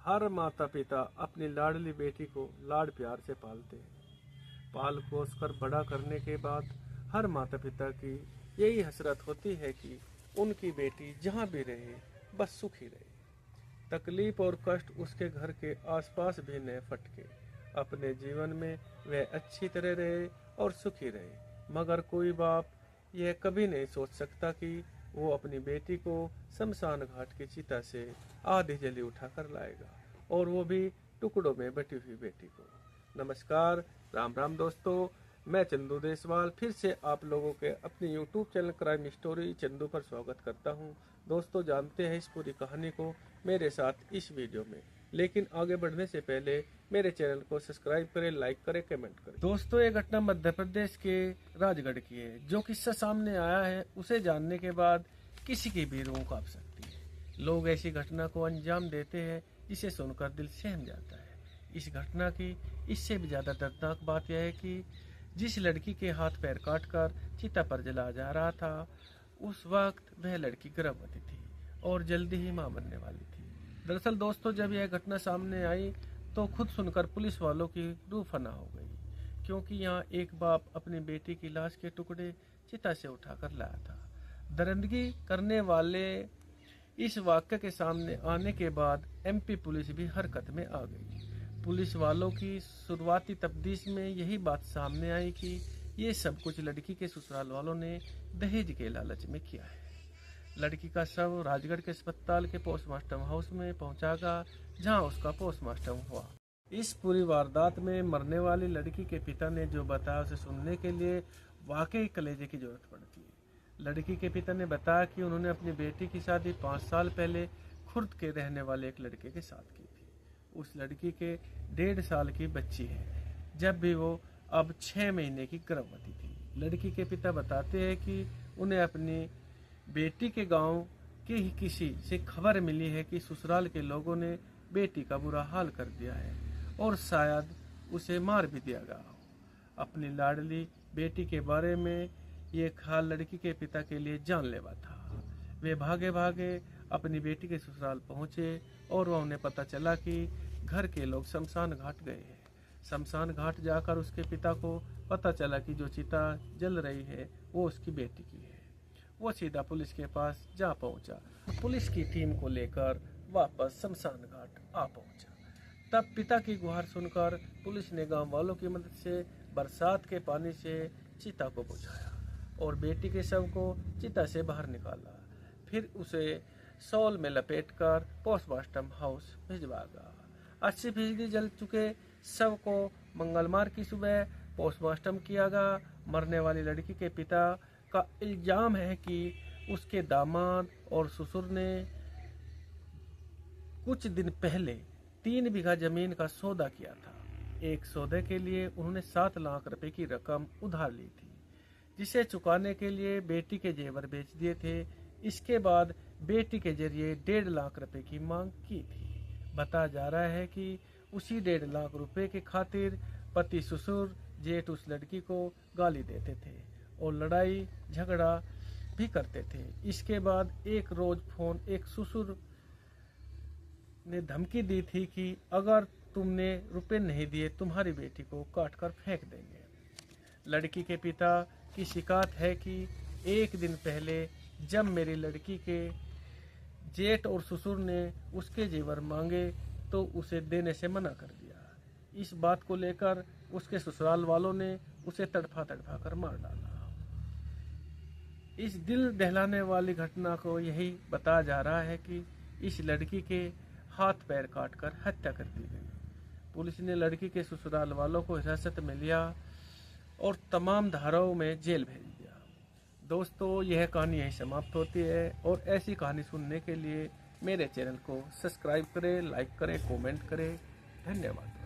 हर माता पिता अपनी लाडली बेटी को लाड प्यार से पालते हैं। पाल पोस कर बड़ा करने के बाद हर माता पिता की यही हसरत होती है कि उनकी बेटी जहाँ भी रहे बस सुखी रहे। तकलीफ और कष्ट उसके घर के आसपास भी न फटके, अपने जीवन में वह अच्छी तरह रहे और सुखी रहे। मगर कोई बाप यह कभी नहीं सोच सकता कि वो अपनी बेटी को शमशान घाट की चिता से आधी जली उठाकर लाएगा, और वो भी टुकड़ों में बटी हुई बेटी को। नमस्कार, राम राम दोस्तों, मैं चंदू देसवाल फिर से आप लोगों के अपने YouTube channel crime story Chandu पर स्वागत करता हूं। दोस्तों, जानते हैं इस पूरी कहानी को मेरे साथ इस वीडियो में, लेकिन आगे बढ़ने से पहले मेरे चैनल को सब्सक्राइब करें, लाइक करें, कमेंट करें। दोस्तों, ये घटना मध्य प्रदेश के राजगढ़ की है। जो किस्सा सामने आया है उसे जानने के बाद किसी की भी रूह कांप सकती है। लोग ऐसी घटना को अंजाम देते हैं जिसे सुनकर दिल सहम जाता है। इस घटना की इससे भी ज्यादा दर्दनाक बात यह है कि जिस लड़की के हाथ पैर काटकर चिता पर जलाया जा रहा था, उस वक्त वह लड़की गर्भवती थी और जल्दी ही मां बनने वाली थी। दरअसल दोस्तों, जब यह घटना सामने आई तो खुद सुनकर पुलिस वालों की रूह फना हो गई, क्योंकि यहाँ एक बाप अपनी बेटी की लाश के टुकड़े चिता से उठाकर लाया था। दरिंदगी करने वाले इस वाक्य के सामने आने के बाद एमपी पुलिस भी हरकत में आ गई। पुलिस वालों की शुरुआती तफ्तीश में यही बात सामने आई कि ये सब कुछ लड़की के ससुराल वालों ने दहेज के लालच में किया है। लड़की का शव राजगढ़ के अस्पताल के पोस्टमार्टम हाउस में पहुंचागा, जहां उसका पोस्टमार्टम हुआ। इस पूरी वारदात में मरने वाली लड़की के पिता ने जो बताया उसे सुनने के लिए वाकई कलेजे की जरूरत पड़ती है। लड़की के पिता ने बताया कि उन्होंने अपनी बेटी की शादी 5 साल पहले खुर्द के रहने वाले एक लड़के के साथ की थी। उस लड़की के 1.5 साल की बच्ची है, जब भी वो अब 6 महीने की गर्भवती थी। लड़की के पिता बताते हैं कि उन्हें अपनी बेटी के गांव के ही किसी से खबर मिली है कि ससुराल के लोगों ने बेटी का बुरा हाल कर दिया है और शायद उसे मार भी दिया गया हो। अपनी लाडली बेटी के बारे में ये ख्याल लड़की के पिता के लिए जानलेवा था। वे भागे भागे अपनी बेटी के ससुराल पहुंचे और वह उन्हें पता चला कि घर के लोग शमशान घाट गए हैं। शमशान घाट जाकर उसके पिता को पता चला कि जो चिता जल रही है वो उसकी बेटी की है। वो सीधा पुलिस के पास जा पहुंचा। पुलिस की टीम को लेकर वापस शमशान घाट आ पहुंचा। तब पिता की गुहार सुनकर पुलिस ने गांव वालों की मदद से बरसात के पानी से चिता को बुझाया और बेटी के शव को चिता से बाहर निकाला। फिर उसे शॉल में लपेटकर पोस्टमार्टम हाउस भिजवाया। 80% जल चुके शव को मंगलवार की सुबह पोस्टमार्टम किया गया। मरने वाली लड़की के पिता का इल्जाम है कि उसके दामाद और ससुर ने कुछ दिन पहले 3 बीघा जमीन का सौदा किया था। एक सौदे के लिए उन्होंने 7 लाख रुपए की रकम उधार ली थी, जिसे चुकाने के लिए बेटी के जेवर बेच दिए थे। इसके बाद बेटी के जरिए 1.5 लाख रुपए की मांग की थी। बताया जा रहा है कि उसी 1.5 लाख रुपए के खातिर पति ससुर जेठ उस लड़की को गाली देते थे और लड़ाई झगड़ा भी करते थे। इसके बाद एक रोज फोन एक ससुर ने धमकी दी थी कि अगर तुमने रुपए नहीं दिए तुम्हारी बेटी को काट कर फेंक देंगे। लड़की के पिता की शिकायत है कि एक दिन पहले जब मेरी लड़की के जेठ और ससुर ने उसके जेवर मांगे तो उसे देने से मना कर दिया। इस बात को लेकर उसके ससुराल वालों ने उसे तड़फा कर मार डाला। इस दिल दहलाने वाली घटना को यही बताया जा रहा है कि इस लड़की के हाथ पैर काटकर हत्या कर दी गई। पुलिस ने लड़की के ससुराल वालों को हिरासत में लिया और तमाम धाराओं में जेल भेज दिया। दोस्तों, यह कहानी यहीं समाप्त होती है और ऐसी कहानी सुनने के लिए मेरे चैनल को सब्सक्राइब करें, लाइक करें, कमेंट करें। धन्यवाद।